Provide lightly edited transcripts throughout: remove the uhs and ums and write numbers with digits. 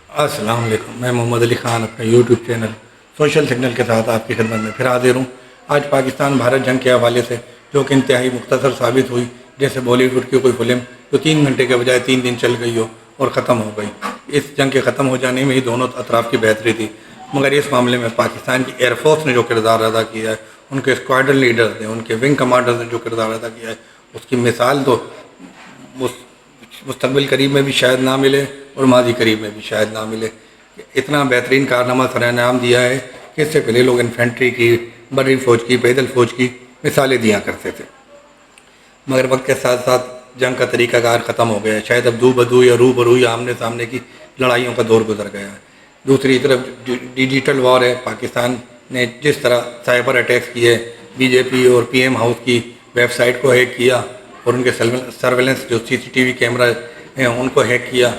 السلام علیکم، میں محمد علی خان اپنے یوٹیوب چینل سوشل سگنل کے ساتھ آپ کی خدمت میں پھر حاضر ہوں۔ آج پاکستان بھارت جنگ کے حوالے سے جو کہ انتہائی مختصر ثابت ہوئی، جیسے بالی ووڈ کی کوئی فلم جو 3 گھنٹے کے بجائے 3 دن چل گئی ہو اور ختم ہو گئی۔ اس جنگ کے ختم ہو جانے میں ہی دونوں اطراف کی بہتری تھی، مگر اس معاملے میں پاکستان کی ایئر فورس نے جو کردار ادا کیا ہے، ان کے اسکواڈرن لیڈرز نے، ان کے ونگ کمانڈرز نے جو کردار ادا کیا ہے، اس کی مثال تو مستقبل قریب میں بھی شاید نہ ملے اور ماضی قریب میں بھی شاید نہ ملے۔ اتنا بہترین کارنامہ سر انجام دیا ہے کہ اس سے پہلے لوگ انفینٹری کی، بری فوج کی، پیدل فوج کی مثالیں دیا کرتے تھے، مگر وقت کے ساتھ ساتھ جنگ کا طریقہ کار ختم ہو گیا ہے۔ شاید اب دو بدو یا روبرو یا آمنے سامنے کی لڑائیوں کا دور گزر گیا ہے۔ دوسری طرف ڈیجیٹل وار ہے۔ پاکستان نے جس طرح سائبر اٹیکس کیے، بی جے پی اور پی ایم ہاؤس کی ویب سائٹ کو ہیک کیا اور ان کے سرویلنس جو سی سی ٹی وی کیمرہ ہیں ان کو ہیک کیا،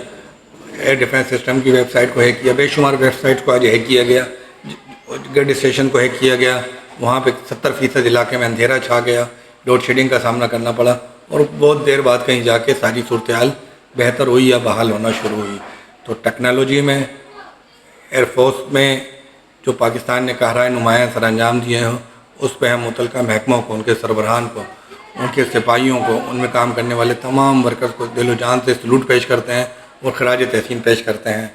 ایئر ڈیفنس سسٹم کی ویب سائٹ کو ہیک کیا، بے شمار ویب سائٹ کو آج ہیک کیا گیا، گریڈ اسٹیشن کو ہیک کیا گیا، وہاں پہ 70% علاقے میں اندھیرا چھا گیا، لوڈ شیڈنگ کا سامنا کرنا پڑا اور بہت دیر بعد کہیں جا کے ساری صورتحال بہتر ہوئی یا بحال ہونا شروع ہوئی۔ تو ٹیکنالوجی میں، ایئر فورس میں جو پاکستان نے قہرۂ نمایاں سر انجام دیے ہیں، اس پہ ہم متعلقہ محکموں کو، ان کے سربراہان کو، ان کے سپاہیوں کو، ان میں کام کرنے والے تمام ورکرز کو دل و جان سے سلوٹ پیش کرتے ہیں اور خراج تحسین پیش کرتے ہیں،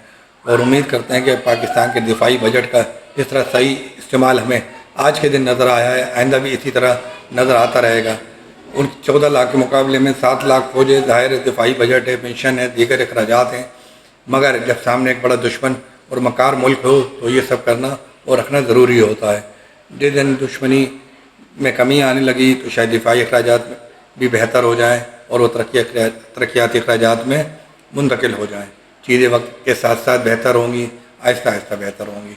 اور امید کرتے ہیں کہ پاکستان کے دفاعی بجٹ کا جس طرح صحیح استعمال ہمیں آج کے دن نظر آیا ہے، آئندہ بھی اسی طرح نظر آتا رہے گا۔ ان 14 لاکھ کے مقابلے میں 7 لاکھ فوجیں، ظاہر دفاعی بجٹ ہے، پنشن ہے، دیگر اخراجات ہیں، مگر جب سامنے ایک بڑا دشمن اور مکار ملک ہو تو یہ سب کرنا اور رکھنا ضروری ہوتا ہے۔ جس دن دشمنی میں کمی آنے لگی تو شاید دفاعی اخراجات بھی بہتر ہو جائیں اور وہ ترقیاتی اخراجات میں منتقل ہو جائیں۔ چیزیں وقت کے ساتھ ساتھ بہتر ہوں گی، آہستہ آہستہ بہتر ہوں گی۔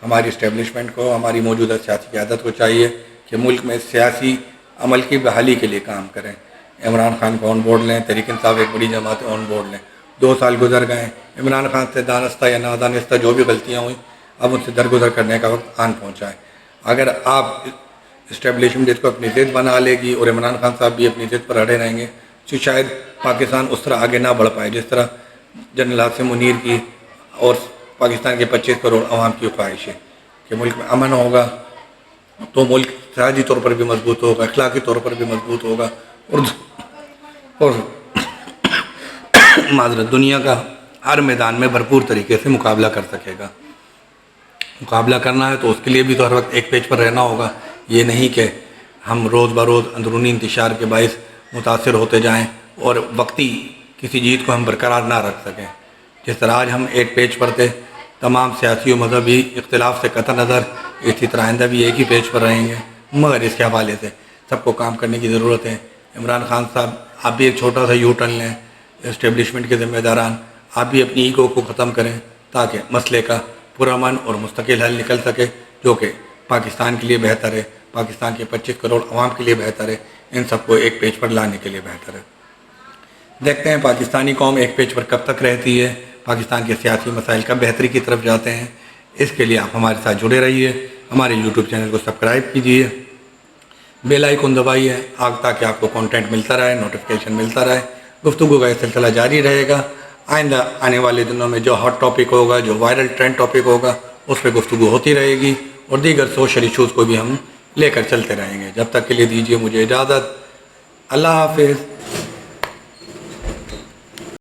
ہماری اسٹیبلشمنٹ کو، ہماری موجودہ سیاسی قیادت کو چاہیے کہ ملک میں سیاسی عمل کی بحالی کے لیے کام کریں۔ عمران خان کو آن بورڈ لیں، تحریک انصاف ایک بڑی جماعت آن بورڈ لیں۔ 2 سال گزر گئے، عمران خان سے دانستہ یا نادانستہ جو بھی غلطیاں ہوئیں، اب ان سے درگزر کرنے کا وقت آن پہنچا ہے۔ اگر آپ اسٹیبلشمنٹ کو اپنی ضد بنا لے گی اور عمران خان صاحب بھی اپنی ضد پر اڑے رہیں گے تو شاید پاکستان اس طرح آگے نہ بڑھ پائے جس طرح جنرل عاصم منیر کی اور پاکستان کے 25 کروڑ عوام کی خواہش ہے کہ ملک میں امن ہوگا تو ملک سیاسی طور پر بھی مضبوط ہوگا، اخلاقی طور پر بھی مضبوط ہوگا اور معذرت دنیا کا ہر میدان میں بھرپور طریقے سے مقابلہ کر سکے گا۔ مقابلہ کرنا ہے تو اس کے لیے بھی تو ہر وقت ایک پیج پر رہنا ہوگا۔ یہ نہیں کہ ہم روز بروز اندرونی انتشار کے باعث متاثر ہوتے جائیں اور وقتی کسی جیت کو ہم برقرار نہ رکھ سکیں۔ جس طرح آج ہم ایک پیج پر تھے، تمام سیاسی و مذہبی اختلاف سے قطع نظر، اسی طرح آئندہ بھی ایک ہی پیج پر رہیں گے، مگر اس کے حوالے سے سب کو کام کرنے کی ضرورت ہے۔ عمران خان صاحب، آپ بھی ایک چھوٹا سا یو ٹرن لیں، اسٹیبلشمنٹ کے ذمہ داران آپ بھی اپنی ایگو کو ختم کریں تاکہ مسئلے کا پرامن اور مستقل حل نکل سکے جو کہ پاکستان کے لیے بہتر ہے، پاکستان کے 25 کروڑ عوام کے لیے بہتر ہے، ان سب کو ایک پیج پر لانے کے لیے بہتر ہے۔ دیکھتے ہیں پاکستانی قوم ایک پیج پر کب تک رہتی ہے، پاکستان کے سیاسی مسائل کب بہتری کی طرف جاتے ہیں۔ اس کے لیے آپ ہمارے ساتھ جڑے رہیے، ہمارے یوٹیوب چینل کو سبسکرائب کیجیے، بیل آئیکن دبائیے تاکہ آپ کو کنٹینٹ ملتا رہے، نوٹیفیکیشن ملتا رہے۔ گفتگو کا یہ سلسلہ جاری رہے گا۔ آئندہ آنے والے دنوں میں جو ہاٹ ٹاپک ہوگا، جو وائرل ٹرینڈ ٹاپک ہوگا، اس پہ گفتگو ہوتی رہے گی اور دیگر سوشل ایشوز کو بھی ہم لے کر چلتے رہیں گے۔ جب تک کے لیے دیجیے مجھے اجازت۔ اللہ حافظ۔